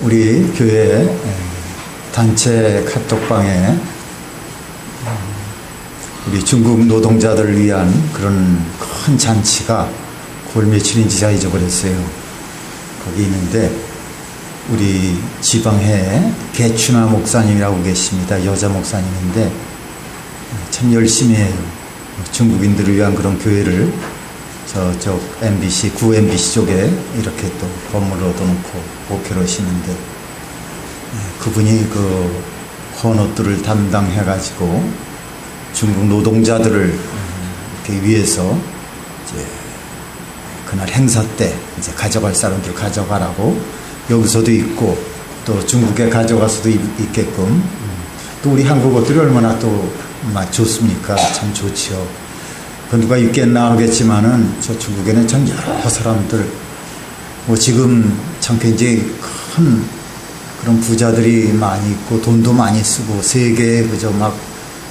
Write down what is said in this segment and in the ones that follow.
우리 교회 단체 카톡방에 우리 중국 노동자들을 위한 그런 큰 잔치가 9월 며칠인지 다 잊어버렸어요. 거기 있는데 우리 지방에 개춘화 목사님이라고 계십니다. 여자 목사님인데 참 열심히 해요. 중국인들을 위한 그런 교회를 저쪽 MBC, 구 MBC 쪽에 이렇게 또 건물을 얻어놓고 목회를 하시는데 그분이 그 헌옷들을 담당해가지고 중국 노동자들을 이렇게 위해서 이제 그날 행사 때 이제 가져갈 사람들 가져가라고 여기서도 있고 또 중국에 가져가서도 있게끔 또 우리 한국 옷들이 얼마나 또 좋습니까? 참 좋지요. 그 누가 있겠나 하겠지만은 저 중국에는 참 여러 사람들 뭐 지금 참 굉장히 큰 그런 부자들이 많이 있고 돈도 많이 쓰고 세계에 그저 막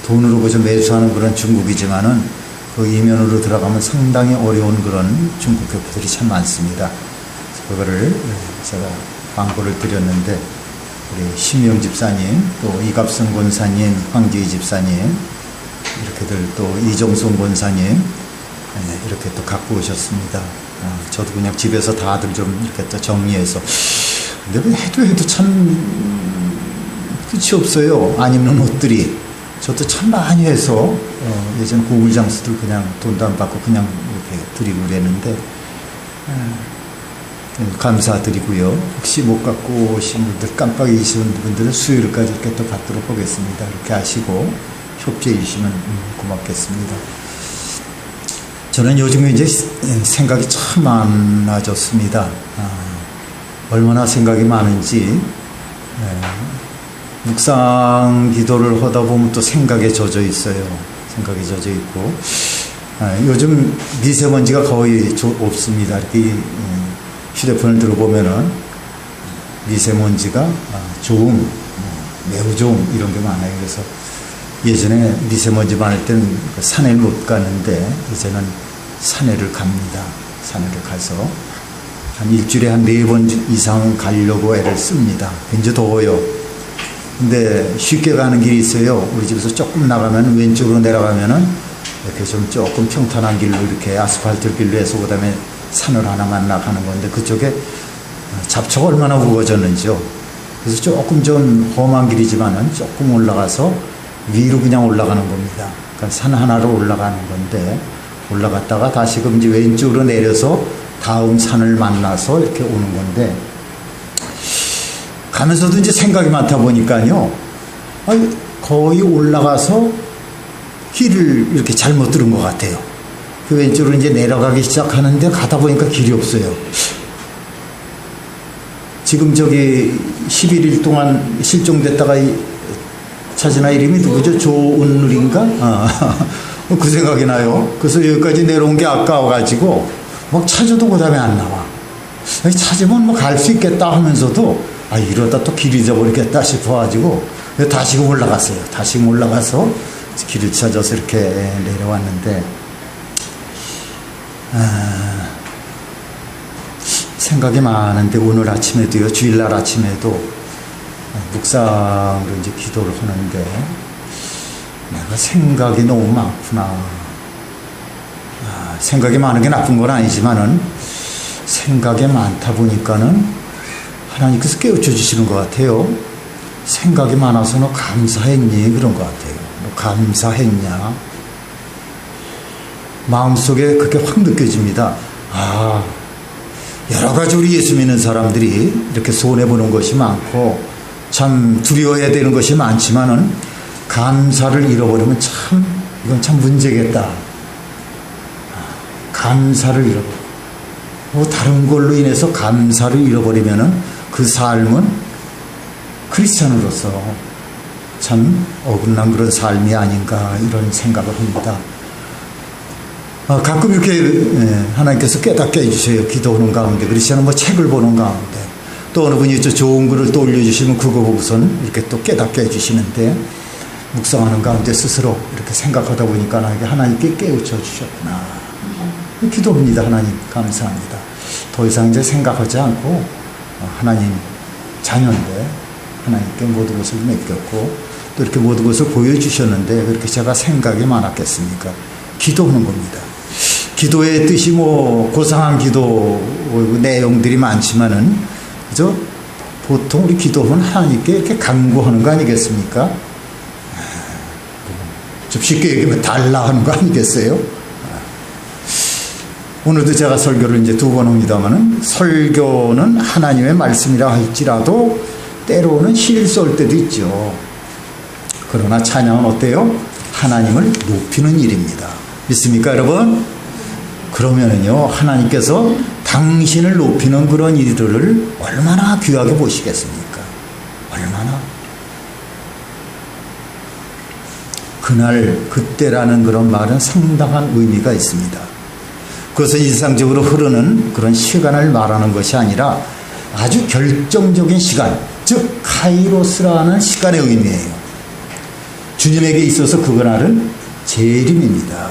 돈으로 그저 매수하는 그런 중국이지만은 그 이면으로 들어가면 상당히 어려운 그런 중국 교포들이 참 많습니다. 그거를 제가 광고를 드렸는데 우리 심영 집사님 또 이갑선 권사님 황지희 집사님 이렇게들 또 이정송 권사님 이렇게 또 갖고 오셨습니다. 저도 그냥 집에서 다들 좀 이렇게 또 정리해서 근데 해도 참 끝이 없어요. 안 입는 옷들이 저도 참 많이 해서 예전 고물장수들 그냥 돈도 안 받고 그냥 이렇게 드리고 그랬는데 감사드리고요. 혹시 못 갖고 오신 분들 깜빡 잊으신 분들은 수요일까지 이렇게 또 받도록 하겠습니다. 이렇게 하시고 협조해 주시면 고맙겠습니다. 저는 요즘에 이제 생각이 참 많아졌습니다. 얼마나 생각이 많은지 묵상 기도를 하다 보면 또 생각에 젖어 있어요. 생각에 젖어 있고 요즘 미세먼지가 거의 없습니다. 이렇게 휴대폰을 들어보면은 미세먼지가 좋음, 매우 좋음 이런 게 많아요. 그래서 예전에 미세먼지 많을 때는 산에 못 가는데 이제는 산에를 갑니다. 산에를 가서 한 일주일에 한 4번 이상 가려고 애를 씁니다. 굉장히 더워요. 근데 쉽게 가는 길이 있어요. 우리 집에서 조금 나가면 왼쪽으로 내려가면은 이렇게 좀 조금 평탄한 길로 이렇게 아스팔트 길로 해서 그다음에 산을 하나 만나 가는 건데 그쪽에 잡초가 얼마나 우거졌는지요. 그래서 조금 좀 험한 길이지만은 조금 올라가서 위로 그냥 올라가는 겁니다. 그러니까 산 하나로 올라가는 건데 올라갔다가 다시금 이제 왼쪽으로 내려서 다음 산을 만나서 이렇게 오는 건데 가면서도 이제 생각이 많다 보니까요. 거의 올라가서 길을 이렇게 잘못 들은 것 같아요. 그 왼쪽으로 이제 내려가기 시작하는데 가다 보니까 길이 없어요. 지금 저기 11일 동안 실종됐다가 차지나 이름이 누구죠? 조은룰인가? 그 생각이 나요. 그래서 여기까지 내려온 게 아까워가지고 막 찾아도 그 다음에 안 나와. 찾으면 뭐 갈 수 있겠다 하면서도 이러다 또 길 잊어버리겠다 싶어가지고 다시금 올라갔어요. 다시금 올라가서 길을 찾아서 이렇게 내려왔는데 생각이 많은데 오늘 아침에도요. 주일날 아침에도 묵상으로 이제 기도를 하는데 내가 생각이 너무 많구나. 생각이 많은 게 나쁜 건 아니지만은 생각이 많다 보니까는 하나님께서 깨우쳐 주시는 것 같아요. 생각이 많아서 너 감사했니? 그런 것 같아요. 너 감사했냐? 마음속에 그게 확 느껴집니다. 여러 가지 우리 예수 믿는 사람들이 이렇게 손해보는 것이 많고 참 두려워해야 되는 것이 많지만은 감사를 잃어버리면 이건 참 문제겠다. 감사를 잃어버리고 다른 걸로 인해서 감사를 잃어버리면은 그 삶은 크리스찬으로서 참 어긋난 그런 삶이 아닌가 이런 생각을 합니다. 가끔 이렇게 하나님께서 깨닫게 해주셔요. 기도하는 가운데 그렇지않으면 뭐 책을 보는 가운데 또 어느 분이 좋은 글을 또 올려주시면 그거 보고선 이렇게 또 깨닫게 해주시는데 묵상하는 가운데 스스로 이렇게 생각하다 보니까 하나님께 깨우쳐 주셨구나. 기도합니다. 하나님 감사합니다. 더 이상 이제 생각하지 않고 하나님 자녀인데 하나님께 모든 것을 맡겼고 또 이렇게 모든 것을 보여주셨는데 그렇게 제가 생각이 많았겠습니까? 기도하는 겁니다. 기도의 뜻이 뭐 고상한 기도 내용들이 많지만은 그죠? 보통 우리 기도는 하나님께 이렇게 간구하는 거 아니겠습니까? 좀 쉽게 얘기하면 달라 하는 거 아니겠어요? 오늘도 제가 설교를 이제 2번 합니다만은 설교는 하나님의 말씀이라 할지라도 때로는 실수할 때도 있죠. 그러나 찬양은 어때요? 하나님을 높이는 일입니다. 믿습니까, 여러분? 그러면은요, 하나님께서 당신을 높이는 그런 일들을 얼마나 귀하게 보시겠습니까? 얼마나? 그날, 그때라는 그런 말은 상당한 의미가 있습니다. 그것은 일상적으로 흐르는 그런 시간을 말하는 것이 아니라 아주 결정적인 시간, 즉 카이로스라는 시간의 의미예요. 주님에게 있어서 그날은 재림입니다.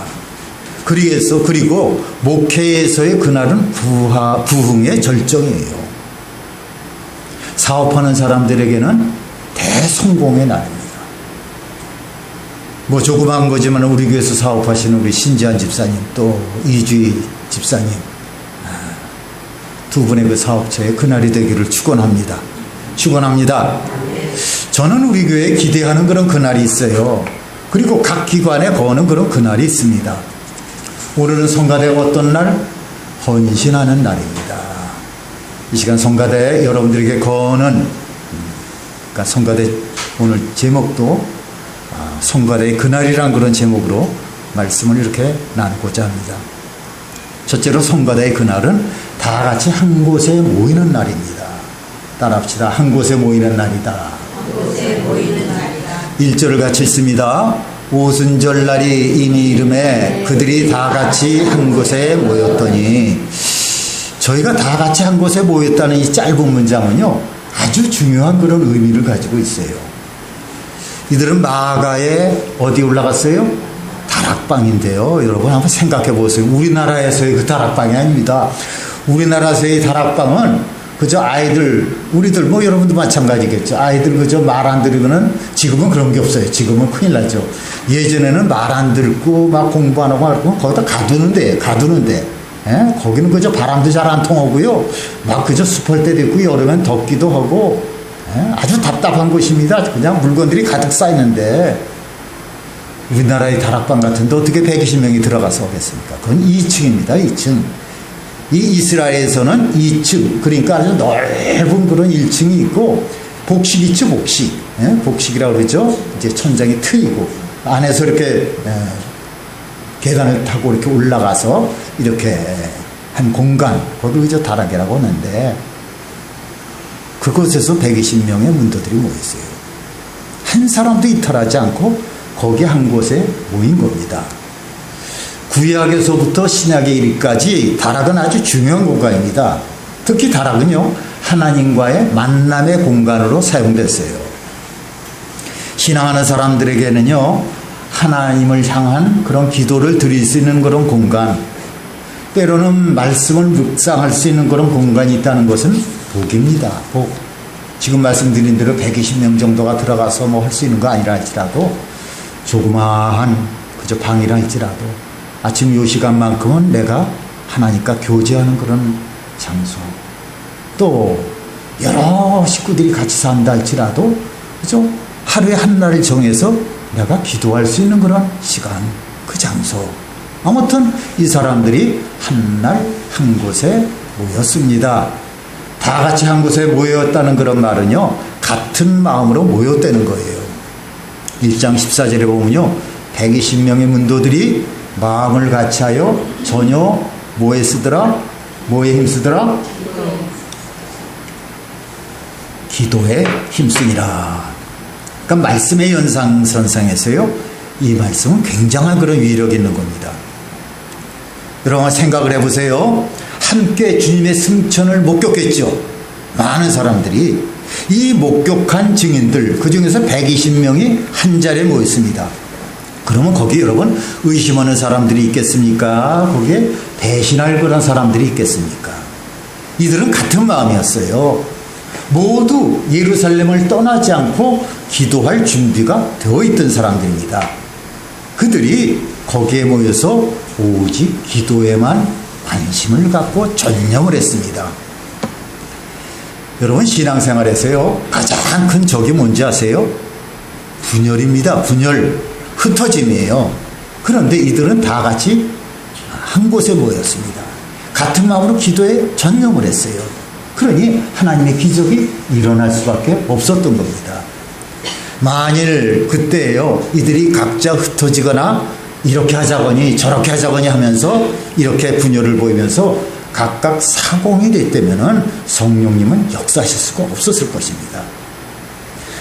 그리고 목회에서의 그날은 부흥의 절정이에요. 사업하는 사람들에게는 대성공의 날입니다. 뭐 조그마한 거지만 우리 교회에서 사업하시는 우리 신지한 집사님 또 이주희 집사님 두 분의 그 사업체의 그날이 되기를 축원합니다. 축원합니다. 저는 우리 교회에 기대하는 그런 그날이 있어요. 그리고 각 기관에 거는 그런 그날이 있습니다. 오늘은 성가대가 어떤 날? 헌신하는 날입니다. 이 시간 성가대 여러분들에게 거는 그러니까 성가대 오늘 제목도 성가대의 그날이란 그런 제목으로 말씀을 이렇게 나누고자 합니다. 첫째로 성가대의 그날은 다 같이 한 곳에 모이는 날입니다. 따라합시다. 한 곳에 모이는 날이다. 한 곳에 모이는 날이다. 1절을 같이 읽습니다. 오순절날이 이미 이름에 그들이 다 같이 한 곳에 모였더니 저희가 다 같이 한 곳에 모였다는 이 짧은 문장은요 아주 중요한 그런 의미를 가지고 있어요. 이들은 마가에 어디 올라갔어요? 다락방인데요. 여러분 한번 생각해 보세요. 우리나라에서의 그 다락방이 아닙니다. 우리나라에서의 다락방은 그저 아이들, 우리들 뭐 여러분도 마찬가지겠죠. 아이들 그저 말 안 들으면은 지금은 그런 게 없어요. 지금은 큰일 나죠. 예전에는 말 안 듣고 막 공부 안 하고 거기다 가두는데. 예? 거기는 그저 바람도 잘 안 통하고요. 막 그저 습할 때도 있고 여름엔 덥기도 하고 예? 아주 답답한 곳입니다. 그냥 물건들이 가득 쌓이는데 우리나라의 다락방 같은데 어떻게 120명이 들어가서 오겠습니까? 그건 2층입니다. 2층. 이 이스라엘에서는 2층, 그러니까 아주 넓은 그런 1층이 있고, 복식 있죠, 복식. 예? 복식이라고 그러죠. 이제 천장이 트이고, 안에서 이렇게, 계단을 타고 이렇게 올라가서, 이렇게 한 공간, 거기 이제 다락이라고 하는데, 그곳에서 120명의 문도들이 모였어요. 한 사람도 이탈하지 않고, 거기 한 곳에 모인 겁니다. 구약에서부터 신약에 이르기까지 다락은 아주 중요한 공간입니다. 특히 다락은요 하나님과의 만남의 공간으로 사용됐어요. 신앙하는 사람들에게는요 하나님을 향한 그런 기도를 드릴 수 있는 그런 공간, 때로는 말씀을 묵상할 수 있는 그런 공간이 있다는 것은 복입니다. 복. 지금 말씀드린 대로 120명 정도가 들어가서 뭐 할 수 있는 거 아니라 할지라도 조그마한 그저 방이라 할지라도 아침 요 시간만큼은 내가 하나님과 교제하는 그런 장소, 또 여러 식구들이 같이 산다 할지라도 그죠? 하루에 한 날을 정해서 내가 기도할 수 있는 그런 시간, 그 장소. 아무튼 이 사람들이 한 날 한 곳에 모였습니다. 다 같이 한 곳에 모였다는 그런 말은요 같은 마음으로 모였다는 거예요. 1장 14절에 보면요 120명의 문도들이 마음을 같이하여 전혀 뭐에 쓰더라? 뭐에 힘쓰더라? 기도에 힘쓰니라. 그러니까 말씀의 연상선상에서요 이 말씀은 굉장한 그런 위력이 있는 겁니다. 여러분 생각을 해보세요. 함께 주님의 승천을 목격했죠. 많은 사람들이. 이 목격한 증인들 그 중에서 120명이 한 자리에 모였습니다. 그러면 거기 여러분 의심하는 사람들이 있겠습니까? 거기에 배신할 그런 사람들이 있겠습니까? 이들은 같은 마음이었어요. 모두 예루살렘을 떠나지 않고 기도할 준비가 되어 있던 사람들입니다. 그들이 거기에 모여서 오직 기도에만 관심을 갖고 전념을 했습니다. 여러분, 신앙생활에서요, 가장 큰 적이 뭔지 아세요? 분열입니다. 분열, 흩어짐이에요. 그런데 이들은 다 같이 한 곳에 모였습니다. 같은 마음으로 기도에 전념을 했어요. 그러니 하나님의 기적이 일어날 수밖에 없었던 겁니다. 만일 그때요, 이들이 각자 흩어지거나 이렇게 하자거니 저렇게 하자거니 하면서 이렇게 분열을 보이면서 각각 사공이 됐다면 성령님은 역사하실 수가 없었을 것입니다.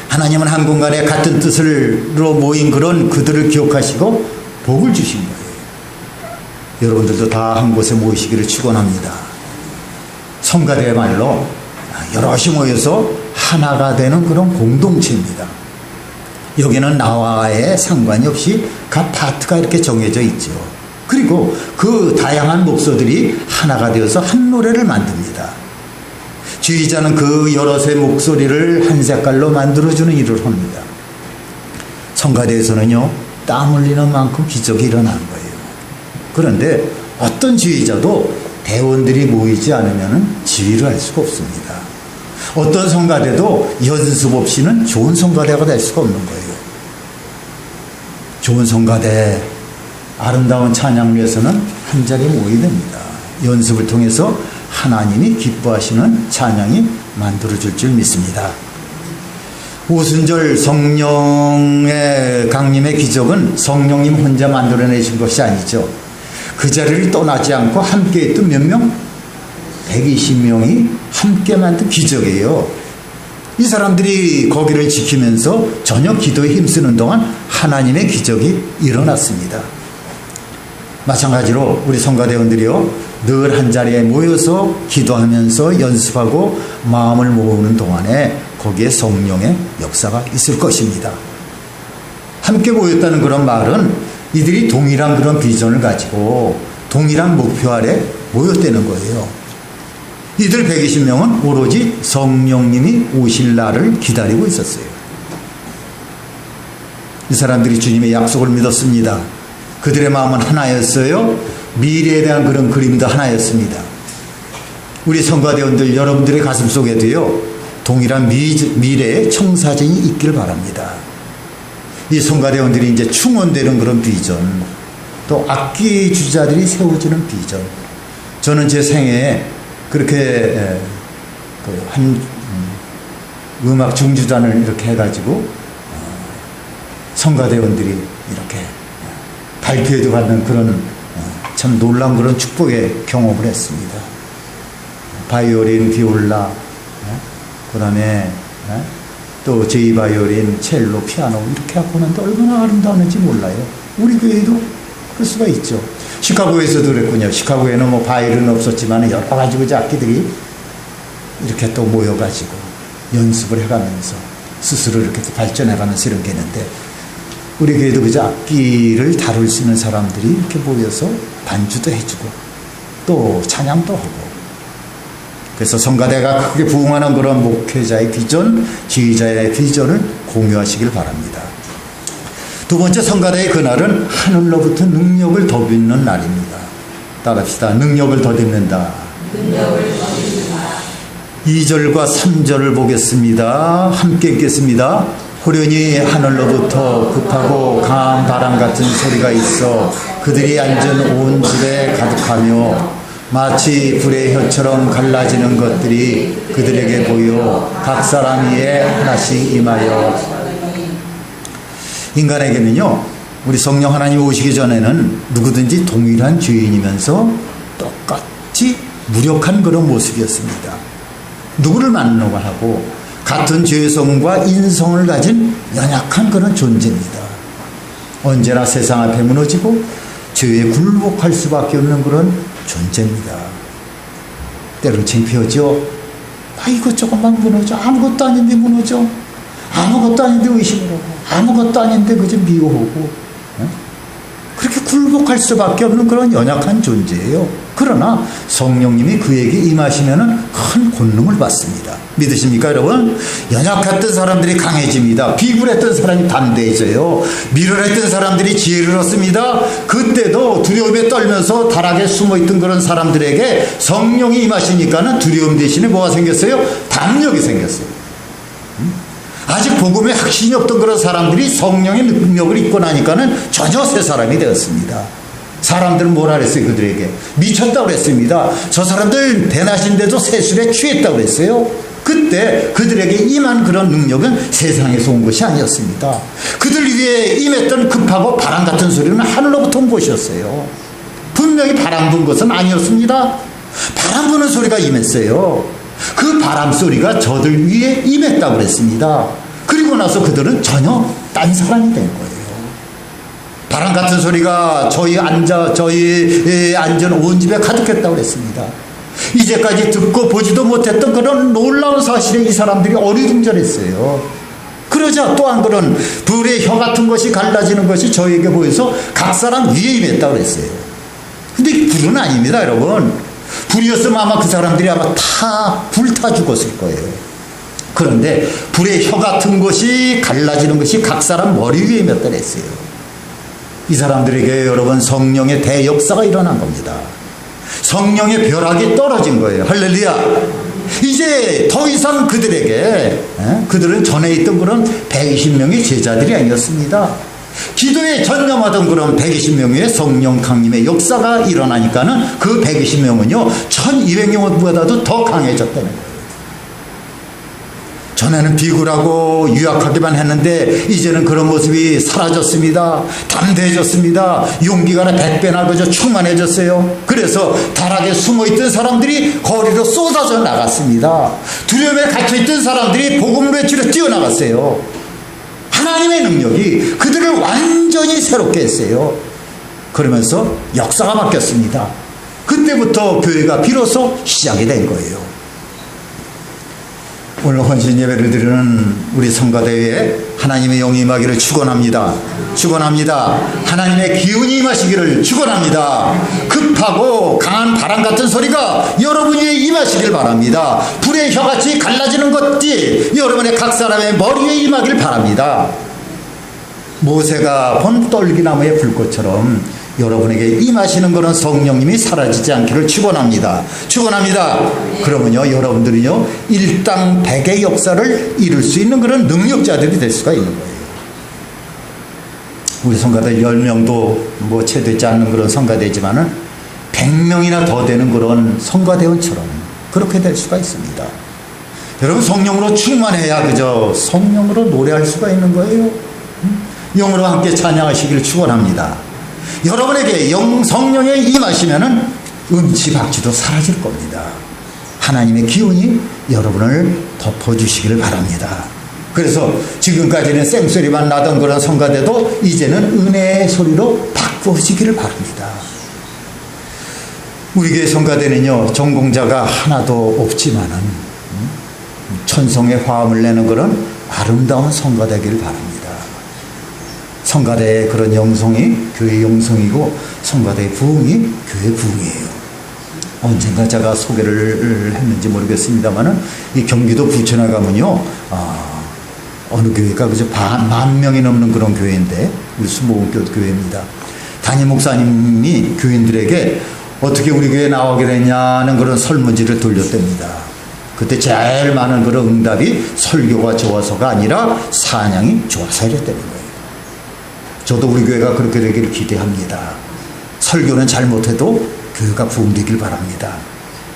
하나님은 한 공간에 같은 뜻으로 모인 그런 그들을 기억하시고 복을 주신 거예요. 여러분들도 다 한 곳에 모이시기를 축원합니다. 성가대야말로 여럿이 모여서 하나가 되는 그런 공동체입니다. 여기는 나와의 상관이 없이 각 파트가 이렇게 정해져 있죠. 그리고 그 다양한 목소들이 하나가 되어서 한 노래를 만듭니다. 지휘자는 그 여럿의 목소리를 한 색깔로 만들어주는 일을 합니다. 성가대에서는요, 땀 흘리는 만큼 기적이 일어난 거예요. 그런데 어떤 지휘자도 대원들이 모이지 않으면 지휘를 할 수가 없습니다. 어떤 성가대도 연습 없이는 좋은 성가대가 될 수가 없는 거예요. 좋은 성가대, 아름다운 찬양을 위해서는 한 자리에 모여야 됩니다. 연습을 통해서 하나님이 기뻐하시는 찬양이 만들어질 줄 믿습니다. 오순절 성령의 강림의 기적은 성령님 혼자 만들어내신 것이 아니죠. 그 자리를 떠나지 않고 함께 했던 몇 명? 120명이 함께 만든 기적이에요. 이 사람들이 거기를 지키면서 저녁 기도에 힘쓰는 동안 하나님의 기적이 일어났습니다. 마찬가지로 우리 성가대원들이요, 늘 한 자리에 모여서 기도하면서 연습하고 마음을 모으는 동안에 거기에 성령의 역사가 있을 것입니다. 함께 모였다는 그런 말은 이들이 동일한 그런 비전을 가지고 동일한 목표 아래 모였다는 거예요. 이들 120명은 오로지 성령님이 오실 날을 기다리고 있었어요. 이 사람들이 주님의 약속을 믿었습니다. 그들의 마음은 하나였어요. 미래에 대한 그런 그림도 하나였습니다. 우리 성가대원들 여러분들의 가슴 속에도요, 동일한 미래의 청사진이 있길 바랍니다. 이 성가대원들이 이제 충원되는 그런 비전, 또 악기 주자들이 세워지는 비전. 저는 제 생애에 그렇게 한 음악 중주단을 이렇게 해가지고 성가대원들이 이렇게 발표회도 받는 그런 참 놀라운 그런 축복의 경험을 했습니다. 바이올린, 비올라, 그 다음에 또 제이바이올린, 첼로, 피아노 이렇게 하고 하는데 얼마나 아름다웠는지 몰라요. 우리 교회도 그럴 수가 있죠. 시카고에서도 그랬군요. 시카고에는 뭐 바이올린은 없었지만 여러 가지 그 악기들이 이렇게 또 모여가지고 연습을 해가면서 스스로 이렇게 또 발전해가면서 이런 게 있는데, 우리 교회도 그저 악기를 다룰 수 있는 사람들이 이렇게 모여서 반주도 해주고 또 찬양도 하고, 그래서 성가대가 크게 부흥하는 그런 목회자의 비전, 지휘자의 비전을 공유하시길 바랍니다. 두 번째, 성가대의 그날은 하늘로부터 능력을 덧입는 날입니다. 따라합시다. 능력을 덧입는다. 2절과 3절을 보겠습니다. 함께 읽겠습니다. 호련히 하늘로부터 급하고 강한 바람 같은 소리가 있어 그들이 앉은 온 집에 가득하며 마치 불의 혀처럼 갈라지는 것들이 그들에게 보여 각 사람 위에 하나씩 임하여. 인간에게는요, 우리 성령 하나님 오시기 전에는 누구든지 동일한 죄인이면서 똑같이 무력한 그런 모습이었습니다. 누구를 만나고 하고 같은 죄성과 인성을 가진 연약한 그런 존재입니다. 언제나 세상 앞에 무너지고 죄에 굴복할 수밖에 없는 그런 존재입니다. 때로 창피하죠. 이것저것만 무너져. 아무것도 아닌데 무너져. 아무것도 아닌데 의심을 하고, 아무것도 아닌데 그저 미워하고, 그렇게 굴복할 수밖에 없는 그런 연약한 존재예요. 그러나 성령님이 그에게 임하시면은 큰 권능을 받습니다. 믿으십니까, 여러분? 연약했던 사람들이 강해집니다. 비굴했던 사람이 담대해져요. 미련했던 사람들이 지혜를 얻습니다. 그때도 두려움에 떨면서 다락에 숨어있던 그런 사람들에게 성령이 임하시니까는 두려움 대신에 뭐가 생겼어요? 담력이 생겼어요. 아직 복음에 확신이 없던 그런 사람들이 성령의 능력을 입고 나니까는 전혀 새 사람이 되었습니다. 사람들은 뭐라 그랬어요? 그들에게 미쳤다고 그랬습니다. 저 사람들 대낮인데도 세술에 취했다고 그랬어요. 그때 그들에게 임한 그런 능력은 세상에서 온 것이 아니었습니다. 그들 위에 임했던 급하고 바람 같은 소리는 하늘로부터 온 것이었어요. 분명히 바람 분 것은 아니었습니다. 바람 부는 소리가 임했어요. 그 바람 소리가 저들 위에 임했다고 그랬습니다. 그리고 나서 그들은 전혀 딴 사람이 된 거예요. 바람 같은 소리가 저희 앉은 온 집에 가득했다고 그랬습니다. 이제까지 듣고 보지도 못했던 그런 놀라운 사실에 이 사람들이 어리둥절했어요. 그러자 또한 그런 불의 혀 같은 것이 갈라지는 것이 저에게 보여서 각 사람 위에 임했다고 그랬어요. 근데 불은 아닙니다, 여러분. 불이었으면 아마 그 사람들이 아마 다 불타 죽었을 거예요. 그런데 불의 혀 같은 것이 갈라지는 것이 각 사람 머리 위에 임했다고 했어요. 이 사람들에게 여러분 성령의 대역사가 일어난 겁니다. 성령의 벼락이 떨어진 거예요. 할렐루야. 이제 더 이상 그들은 전에 있던 그런 120명의 제자들이 아니었습니다. 기도에 전념하던 그런 120명의 성령 강림의 역사가 일어나니까는 그 120명은요 1200명보다도 더 강해졌다는 거예요. 전에는 비굴하고 유약하기만 했는데 이제는 그런 모습이 사라졌습니다. 담대해졌습니다. 용기가 100배나 그저 충만해졌어요. 그래서 다락에 숨어있던 사람들이 거리로 쏟아져 나갔습니다. 두려움에 갇혀있던 사람들이 복음 외치러 뛰어나갔어요. 하나님의 능력이 그들을 완전히 새롭게 했어요. 그러면서 역사가 바뀌었습니다. 그때부터 교회가 비로소 시작이 된 거예요. 오늘 헌신 예배를 드리는 우리 성가대회에 하나님의 영이 임하기를 축원합니다. 축원합니다. 하나님의 기운이 임하시기를 축원합니다. 급하고 강한 바람 같은 소리가 여러분 위에 임하시길 바랍니다. 불의 혀같이 갈라지는 것이 여러분의 각 사람의 머리에 임하길 바랍니다. 모세가 본 떨기나무의 불꽃처럼 여러분에게 임하시는 그런 성령님이 사라지지 않기를 축원합니다. 축원합니다. 그러면요 여러분들은요 일당 백의 역사를 이룰 수 있는 그런 능력자들이 될 수가 있는 거예요. 우리 성가대 10명도 뭐 채 되지 않는 그런 성가대지만은 100명이나 더 되는 그런 성가대원처럼 그렇게 될 수가 있습니다. 여러분 성령으로 충만해야 그저 성령으로 노래할 수가 있는 거예요. 영으로 함께 찬양하시기를 축원합니다. 여러분에게 성령에 임하시면은 음치박치도 사라질 겁니다. 하나님의 기운이 여러분을 덮어주시기를 바랍니다. 그래서 지금까지는 쌩소리만 나던 그런 성가대도 이제는 은혜의 소리로 바꾸어지기를 바랍니다. 우리 교회 성가대는요 전공자가 하나도 없지만은 천성의 화음을 내는 그런 아름다운 성가대기를 바랍니다. 성가대의 그런 영성이 교회 영성이고 성가대의 부흥이 교회 부흥이에요. 언젠가 제가 소개를 했는지 모르겠습니다만은 이 경기도 부천에 가면요 어느 교회가 그저 10,000명이 넘는 그런 교회인데 우리 수목교 교회입니다. 담임 목사님이 교인들에게 어떻게 우리 교회에 나오게 됐냐는 그런 설문지를 돌렸답니다. 그때 제일 많은 그런 응답이 설교가 좋아서가 아니라 사냥이 좋아서 이랬다는 거예요. 저도 우리 교회가 그렇게 되기를 기대합니다. 설교는 잘못해도 교회가 부흥되길 바랍니다.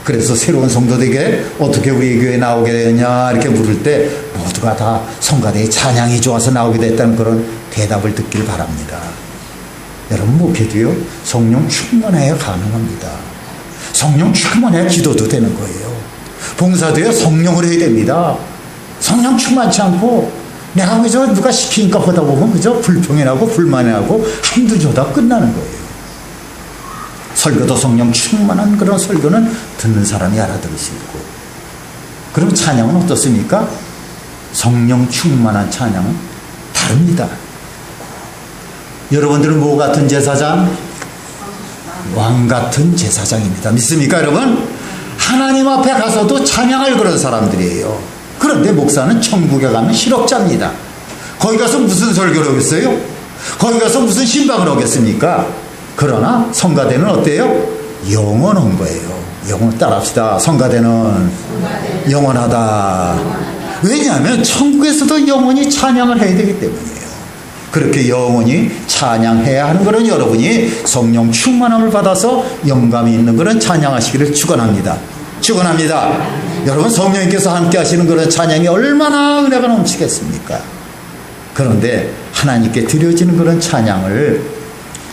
그래서 새로운 성도들에게 어떻게 우리 교회에 나오게 되느냐 이렇게 물을 때 모두가 다 성가대의 찬양이 좋아서 나오게 됐다는 그런 대답을 듣길 바랍니다. 여러분 목회도요 성령 충만해야 가능합니다. 성령 충만해야 기도도 되는 거예요. 봉사도요 성령으로 해야 됩니다. 성령 충만치 않고 내가 그저 누가 시키니까 하다 보면 그저 불평이나고 불만이나고 한두 조다 끝나는 거예요. 설교도 성령 충만한 그런 설교는 듣는 사람이 알아들을 수 있고, 그럼 찬양은 어떻습니까? 성령 충만한 찬양은 다릅니다. 여러분들은 뭐 같은 제사장? 왕 같은 제사장입니다. 믿습니까, 여러분? 하나님 앞에 가서도 찬양할 그런 사람들이에요. 그런데 목사는 천국에 가면 실업자입니다. 거기 가서 무슨 설교를 하겠어요? 거기 가서 무슨 신방을 하겠습니까? 그러나 성가대는 어때요? 영원한 거예요. 영원 따라합시다. 성가대는 영원하다. 왜냐하면 천국에서도 영원히 찬양을 해야 되기 때문이에요. 그렇게 영원히 찬양해야 하는 것은 여러분이 성령 충만함을 받아서 영감이 있는 그런 찬양하시기를 축원합니다. 축원합니다. 여러분, 성령님께서 함께 하시는 그런 찬양이 얼마나 은혜가 넘치겠습니까? 그런데 하나님께 드려지는 그런 찬양을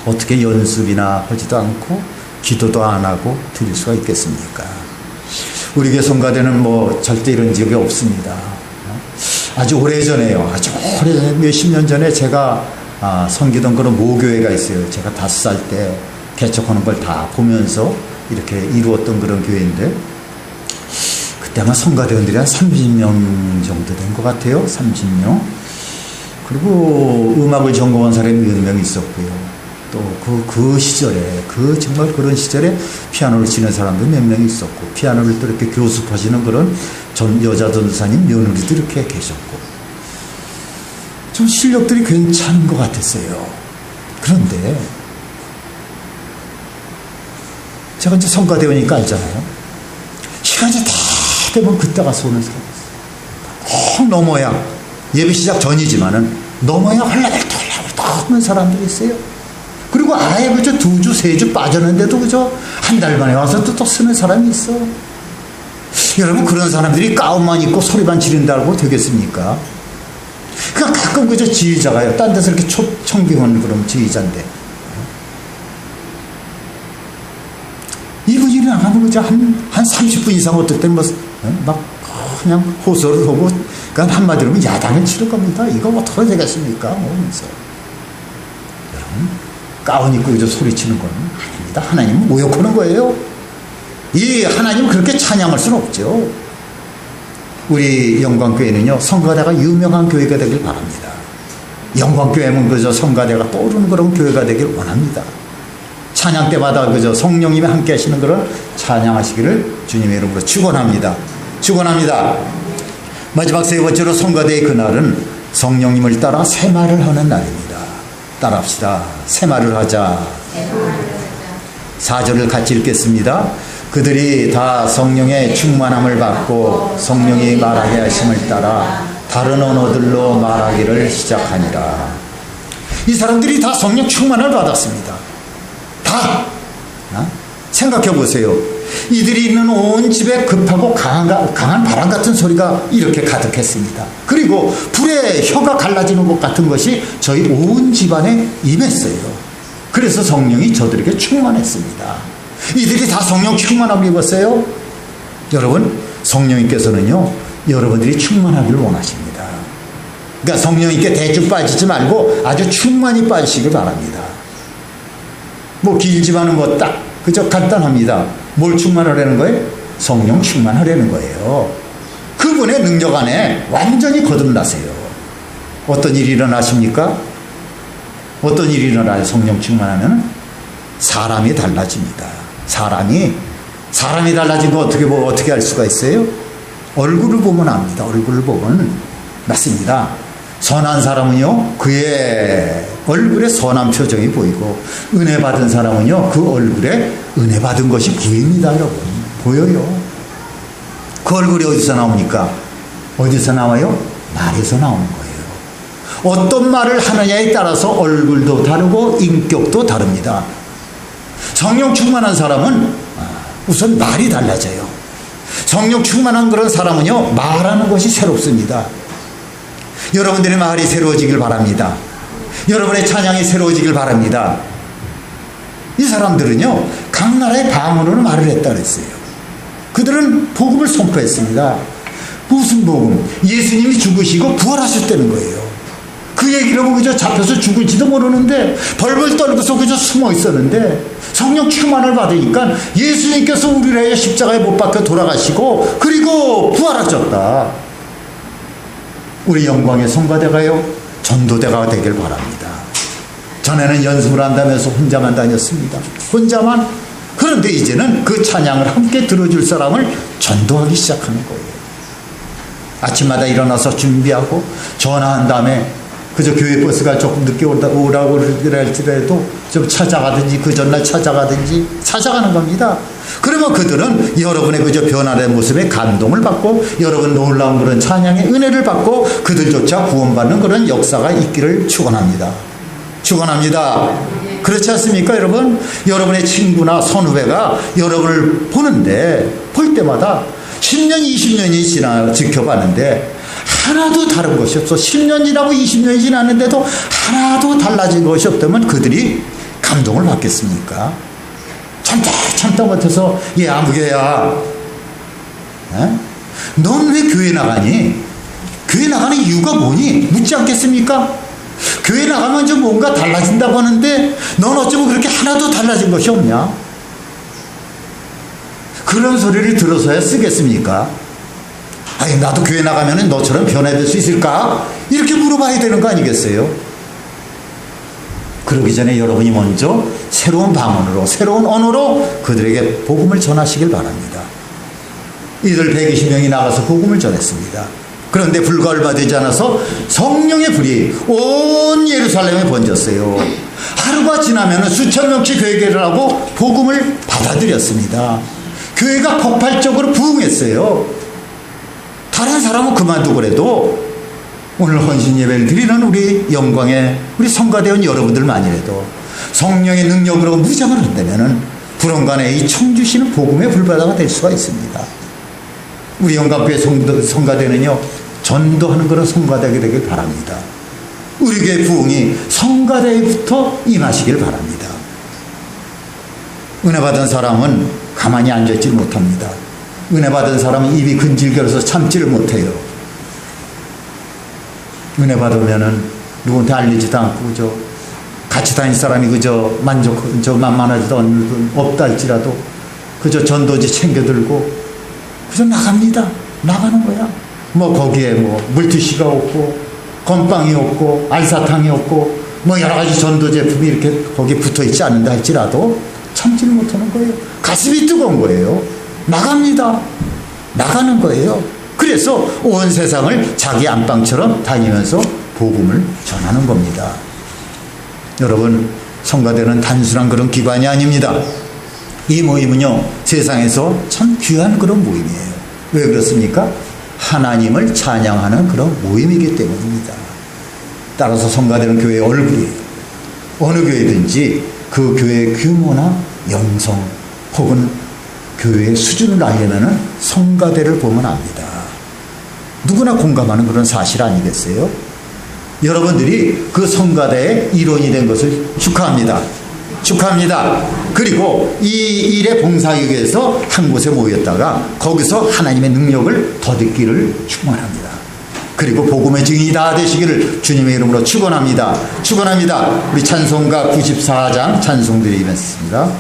어떻게 연습이나 하지도 않고 기도도 안 하고 드릴 수가 있겠습니까? 우리 교회 성가대는 뭐 절대 이런 적이 없습니다. 아주 오래전에요. 아주 오래 몇십 년 전에 제가 섬기던 그런 모교회가 있어요. 제가 5살 때 개척하는 걸 다 보면서 이렇게 이루었던 그런 교회인데, 그때 아마 성가대원들이 한 30명 정도 된 것 같아요. 30명. 그리고 음악을 전공한 사람이 몇 명 있었고요. 또 그 시절에, 정말 그런 시절에 피아노를 치는 사람도 몇 명 있었고, 피아노를 또 이렇게 교습하시는 그런 여자 전도사님 며느리도 이렇게 계셨고, 좀 실력들이 괜찮은 것 같았어요. 그런데 제가 이제 성가대원이니까 알잖아요. 시간이 다 되면 그때 가서 오는 사람이 있어요. 꼭 넘어야, 예배 시작 전이지만은 넘어야 헐라덜덜 하는 사람들이 있어요. 그리고 아예 그저 2주, 3주 빠졌는데도 그저 한 달 만에 와서 또 쓰는 사람이 있어. 여러분, 그런 사람들이 가운만 입고 소리만 지른다고 되겠습니까? 그러니까 가끔 그저 지휘자가요. 딴 데서 이렇게 청빙하는 그런 지휘자인데, 이분이 나가면 그저 한 30분 이상 어떨 때는 막 그냥 호소를 하고, 그러니까 한마디로 하면 야단을 치를 겁니다. 이거 어떻게 되겠습니까? 하면서. 여러분, 가운 입고 그저 소리치는 건 아닙니다. 하나님은 모욕하는 거예요. 이 하나님은 그렇게 찬양할 수는 없죠. 우리 영광교회는요, 성가대가 유명한 교회가 되길 바랍니다. 영광교회는 그저 성가대가 떠오르는 그런 교회가 되길 원합니다. 찬양 때마다 그저 성령님이 함께 하시는 그런 찬양하시기를 주님의 이름으로 축원합니다. 축원합니다. 마지막 세 번째로 성가대의 그날은 성령님을 따라 새말을 하는 날입니다. 따라합시다. 새말을 하자. 4절을 같이 읽겠습니다. 그들이 다 성령의 충만함을 받고 성령이 말하게 하심을 따라 다른 언어들로 말하기를 시작하니라. 이 사람들이 다 성령 충만을 받았습니다. 다. 생각해 보세요. 이들이 있는 온 집에 급하고 강한 바람 같은 소리가 이렇게 가득했습니다. 그리고 불에 혀가 갈라지는 것 같은 것이 저희 온 집안에 임했어요. 그래서 성령이 저들에게 충만했습니다. 이들이 다 성령 충만함을 입었어요. 여러분, 성령님께서는요, 여러분들이 충만하기를 원하십니다. 그러니까 성령님께 대충 빠지지 말고 아주 충만히 빠지시길 바랍니다. 뭐 길지만은 뭐 딱 그저 간단합니다. 뭘 충만하려는 거예요? 성령 충만하려는 거예요. 그분의 능력 안에 완전히 거듭나세요. 어떤 일이 일어나십니까? 어떤 일이 일어나요? 성령 충만하면 사람이 달라집니다. 사람이 달라진 거 어떻게 알 수가 있어요? 얼굴을 보면 압니다. 얼굴을 보면 맞습니다. 선한 사람은요, 그의 얼굴에 선한 표정이 보이고, 은혜 받은 사람은요, 그 얼굴에 은혜 받은 것이 보입니다. 여러분, 보여요. 그 얼굴이 어디서 나옵니까? 어디서 나와요? 말에서 나오는 거예요. 어떤 말을 하느냐에 따라서 얼굴도 다르고 인격도 다릅니다. 성령 충만한 사람은 우선 말이 달라져요. 성령 충만한 그런 사람은요, 말하는 것이 새롭습니다. 여러분들의 말이 새로워지길 바랍니다. 여러분의 찬양이 새로워지길 바랍니다. 이 사람들은요, 각 나라의 방언으로 말을 했다 그랬어요. 그들은 복음을 선포했습니다. 무슨 복음? 예수님이 죽으시고 부활하셨다는 거예요. 그 얘기를 하고 그저 잡혀서 죽을지도 모르는데 벌벌 떨고서 그저 숨어 있었는데, 성령 충만을 받으니까 예수님께서 우리를 위하여 십자가에 못 박혀 돌아가시고 그리고 부활하셨다. 우리 영광의 성가대가요, 전도대가 되길 바랍니다. 전에는 연습을 한다면서 혼자만 다녔습니다. 혼자만. 그런데 이제는 그 찬양을 함께 들어줄 사람을 전도하기 시작하는 거예요. 아침마다 일어나서 준비하고 전화한 다음에 그저 교회 버스가 조금 늦게 오라고 그럴지라도 좀 찾아가든지 그 전날 찾아가든지 찾아가는 겁니다. 그러면 그들은 여러분의 그저 변화된 모습에 감동을 받고 여러분 놀라운 그런 찬양의 은혜를 받고 그들조차 구원받는 그런 역사가 있기를 축원합니다. 축원합니다. 그렇지 않습니까, 여러분? 여러분의 친구나 선후배가 여러분을 볼 때마다 10년, 20년이 지켜봤는데 하나도 다른 것이 없어. 10년 지나고 20년이 지났는데도 하나도 달라진 것이 없다면 그들이 감동을 받겠습니까? 참다 못해서 얘 아무 교회야. 넌 왜 교회 나가니? 교회 나가는 이유가 뭐니? 묻지 않겠습니까? 교회 나가면 좀 뭔가 달라진다고 하는데 넌 어쩌면 그렇게 하나도 달라진 것이 없냐? 그런 소리를 들어서야 쓰겠습니까? 아니, 나도 교회 나가면 너처럼 변화될 수 있을까? 이렇게 물어봐야 되는 거 아니겠어요? 그러기 전에 여러분이 먼저 새로운 방언으로, 새로운 언어로 그들에게 복음을 전하시길 바랍니다. 이들 120명이 나가서 복음을 전했습니다. 그런데 불과 얼마 되지 않아서 성령의 불이 온 예루살렘에 번졌어요. 하루가 지나면 수천 명씩 회개를 하고 복음을 받아들였습니다. 교회가 폭발적으로 부흥했어요. 다른 사람은 그만두고 그래도 오늘 헌신 예배를 드리는 우리 영광의 우리 성가대원 여러분들만이라도 성령의 능력으로 무장을 한다면 불언간에 이 청주시는 복음의 불바다가 될 수가 있습니다. 우리 영광교회 성가대는요, 전도하는 그런 성가대가 되길 바랍니다. 우리 교회 부흥이 성가대부터 임하시길 바랍니다. 은혜 받은 사람은 가만히 앉아있지 못합니다. 은혜 받은 사람은 입이 근질거려서 참지를 못해요. 은혜 받으면은 누구한테 알리지도 않고 그저 같이 다닐 사람이 그저 만만하지도 없다 할지라도 그저 전도지 챙겨들고 그저 나갑니다. 나가는 거야. 뭐 거기에 뭐 물티슈가 없고 건빵이 없고 알사탕이 없고 뭐 여러 가지 전도 제품이 이렇게 거기에 붙어 있지 않는다 할지라도 참지를 못하는 거예요. 가슴이 뜨거운 거예요. 나갑니다. 나가는 거예요. 그래서 온 세상을 자기 안방처럼 다니면서 복음을 전하는 겁니다. 여러분, 성가대는 단순한 그런 기관이 아닙니다. 이 모임은요, 세상에서 참 귀한 그런 모임이에요. 왜 그렇습니까? 하나님을 찬양하는 그런 모임이기 때문입니다. 따라서 성가대는 교회의 얼굴이에요. 어느 교회든지 그 교회의 규모나 영성 혹은 교회의 수준을 알려면 성가대를 보면 압니다. 누구나 공감하는 그런 사실 아니겠어요? 여러분들이 그 성가대의 일원이 된 것을 축하합니다. 축하합니다. 그리고 이 일에 봉사하기 위해서 한 곳에 모였다가 거기서 하나님의 능력을 더듬기를 축원합니다. 그리고 복음의 증인이 다 되시기를 주님의 이름으로 축원합니다. 축원합니다. 우리 찬송가 94장 찬송 드리겠습니다.